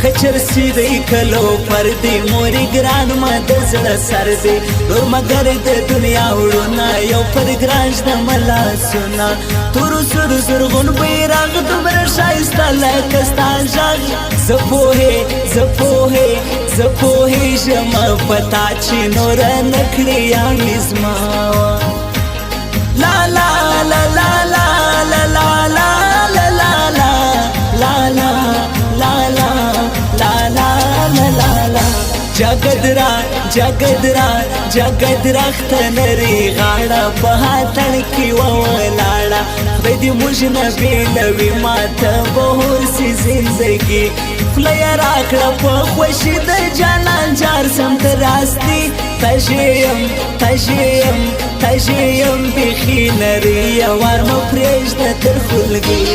کچرسی دی کلو پر دی موری گران ما دزل سر دی نور مگر د دنیا وړونا یو پر گرانج د ملا سنا تور سر زرغون بیرغ دومره شایسته لکه ستا ژغ زه پوهېږم پتا چې نور نکړې یانې زما لا لا لا لا لا لا لا لا لا لا لا لا لا لا لا لا لا جگد رخت نری غاړه په هاتړ کې ولاړه خدای دې موږ نه بېلوي ماته به هوسي زندګي خوله یې راکړه په خوښي د جانان جار سم ته راستي تږې یم بیخي نري یوار مه پرېږده تر خولګۍ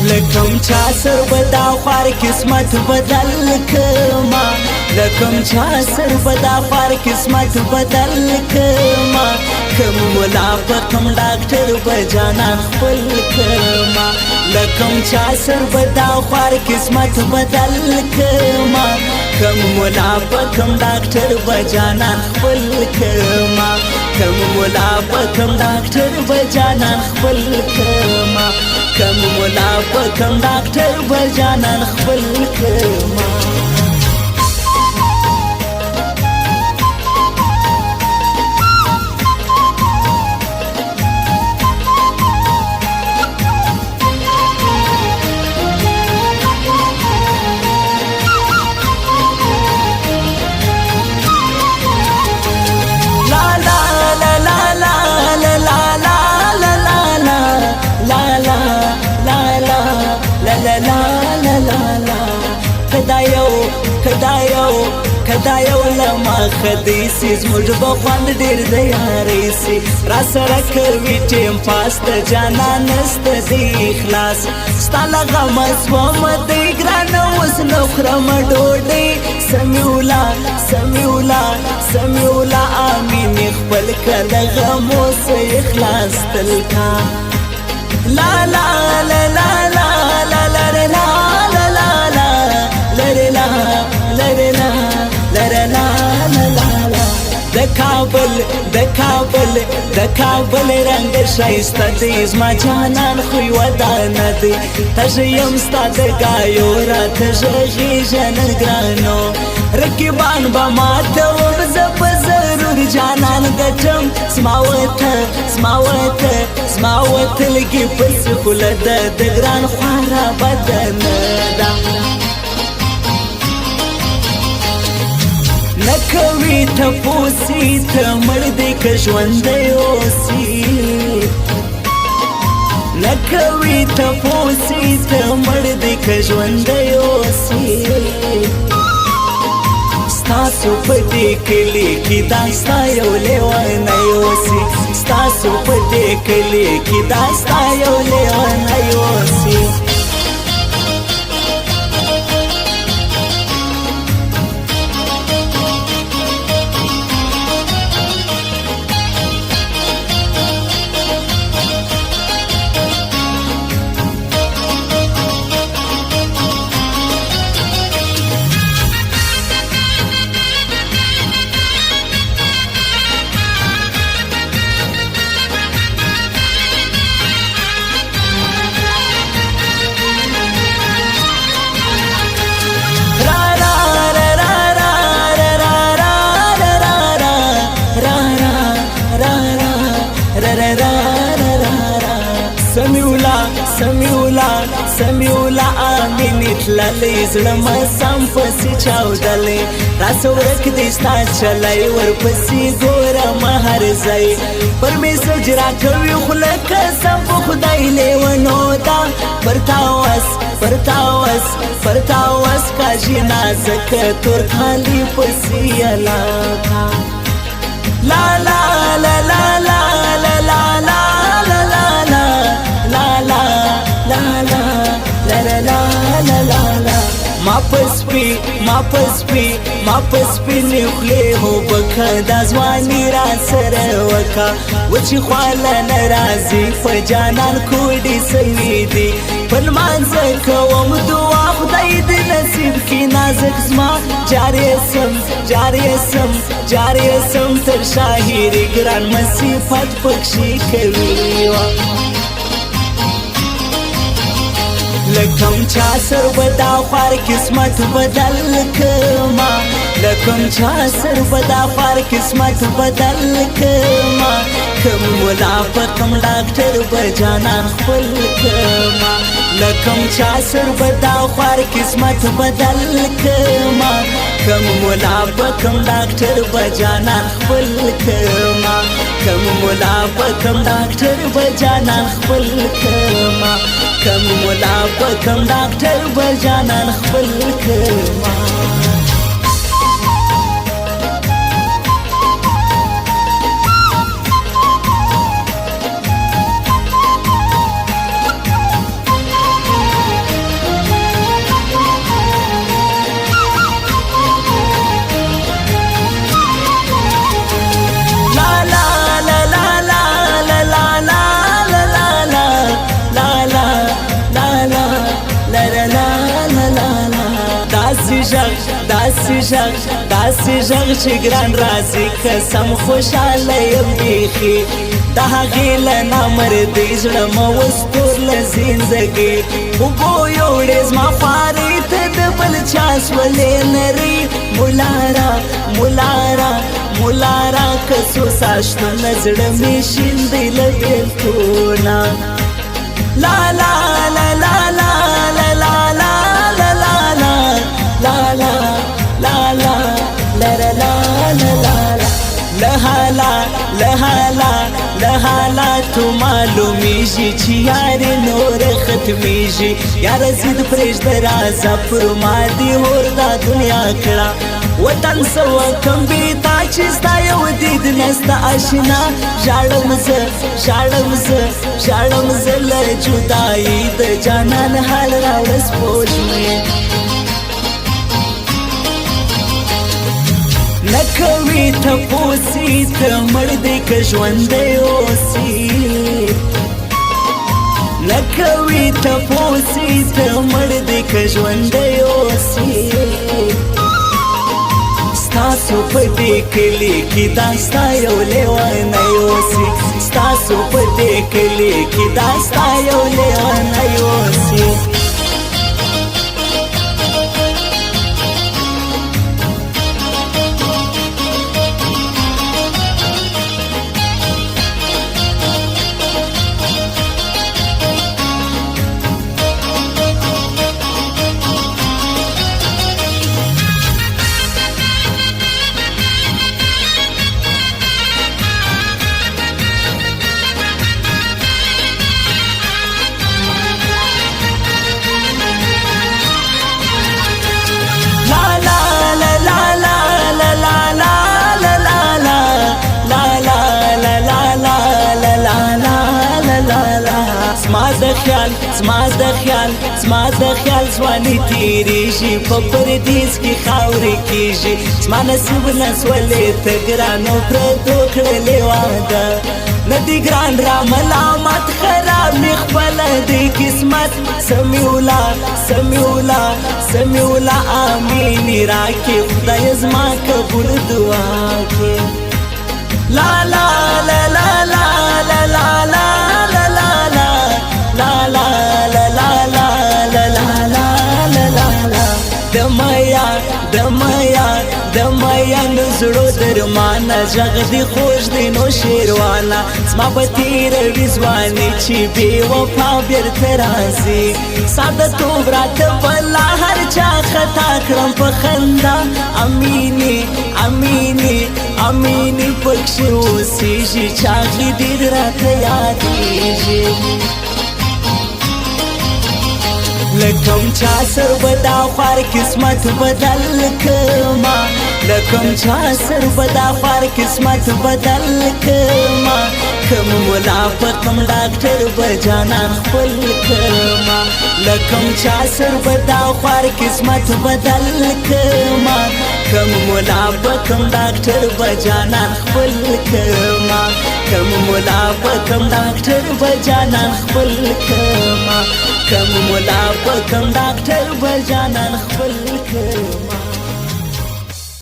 لکم چا سر بدا خوار قسمت بدل کما لکم چا سر بدا خوار قسمت بدل کما کم ملا په کم ډاکټر بجانان خپل کما لکم چا سر بدا خوار قسمت بدل کما کم ملا په کم ډاکټر بجانان خپل کما کم ملا په کم ډاکټر بجانان خپل کما کم ملا په کم ډاکټر بجانان خپل کما کدا یو لما خدیسی زموږ به خوند ډېر د یارۍ سي را سره کوي ټیم پاس د جانان نسته دی اخلاص ستا له غمه سومه دی ګرانه اوس نه خورم ډوډۍ سمیولا امین خپل که له غمو څه اخلاص تل کا لا لا لا لا لا لا لا لا لا د کابل رنګ شایسته دی زما جانان خوی ودانه دی تږی یم ستا د ګایو راته غږېږه نن ګرانو رقیبان به ماته وم زه په ضرور جانان ګټم زما وتلګي پسې خوله ده د ګران خواره بدنه ده نکوي تپوسي ته مړ دی که ژوندی اوسي نکوي تپوسي ته مړ دی که ژوندی اوسي ستاسو په دې کلي کې دا ستا یو لیونی اوسي ستاسو په دې کلي کې دا ستا یو لیونی اوسي سمیولا امین تللی زړه مې سم پسې چاودلی راسه ورک دی ستا چلی ورپسې ګوره مه هر ځای پر میسج راکوي خوله قسم په خدای لیونو ده پرتا وس کاږي نازکه تور کالي پسې علاقه لا لا لا لا لا لا لا لا ما پسپی ما پسپی نخلی هو بکا دا زوانی را سر وکا وچی خوالا نرازی پا جانان کوڑی سوی دی پن مانزکا وم دعا خدای دی نصیب کی نازک زما جاری سم تر شاہیری گران مسیفت پکشی کوی لکم چا سر بدا خوار قسمت بدل کما لکم چا سر بدا خوار قسمت بدل کما کم مولا پکم ڈاکٹر بجانان خپل کما لکم چا سر بدا خوار قسمت بدل کما کم مولا پکم ڈاکٹر بجانان خپل کما کم مولا پکم ڈاکٹر بجانان خپل کما کم مولا پکم ڈاکٹر بجانان خپل کما داسی جغ چی گران رازی قسم خوشحاله یم بیخی دا هغې له نامردۍ زړه مه وستور له زندګۍ اوبو یوړې زما خوارې ته د بل چا سولې نرۍ مولارا که څو ساشتونه زړه مې شین دی له بېلتونه لا لا لا لا لا لا لا لا لا لا لا لحالا تو معلومیږي چې یارې نور ختمیږي یاره زید پرېږده رازه پر ما دې هور دا دنیا کړه وطن څه وکم بې تا چې ستا یو دید نسته اشنا ژاړم زه له جدایي د جانان حال راوړه سپوږمۍ نکوي تپوسی ته مړ دی که ژوندی اوسي نکوي تپوسی ته مړ دی که ژوندی اوسي ستاسو په دې کلي کې دا ستا یو لیونی اوسي ستاسو په دې کلي کې دا ستا یو لیونی اوسي زما د خیال ځواني تېرېږي په پردیس کې خاورې کېږي زما نصیب نسولې ته ګرانو پردو کړلې واده نه دي ګران را ملامت خراب مې خپله دی قسمت سمیولا امینې راکې خدای زما قبول دعا کې لا لا لا لا لا لا لا لا دمایا نزړو درمانه ژغ دی خوږ دی نو شیروانه زما به تېروي ځواني چې بې وفا بېرته راځي ساده توب راته بلا هر چا خطا کړم په خندا امینې پکښې اوسېږي چاغې ډېر راته یادېږي لکم چا سر بدا خوار قسمت بدل کما لکم چا سر بدا خوار قسمت بدل کما کم مولا پکم ډاکټر بجانان خپل کما لکم چا سر بدا خوار قسمت بدل کما کم مولا پکم ډاکټر بجانان خپل کما کم مولا پکم ډاکټر بجانان خپل کما کم مولا پکم ډاکټر بجانان خپل کما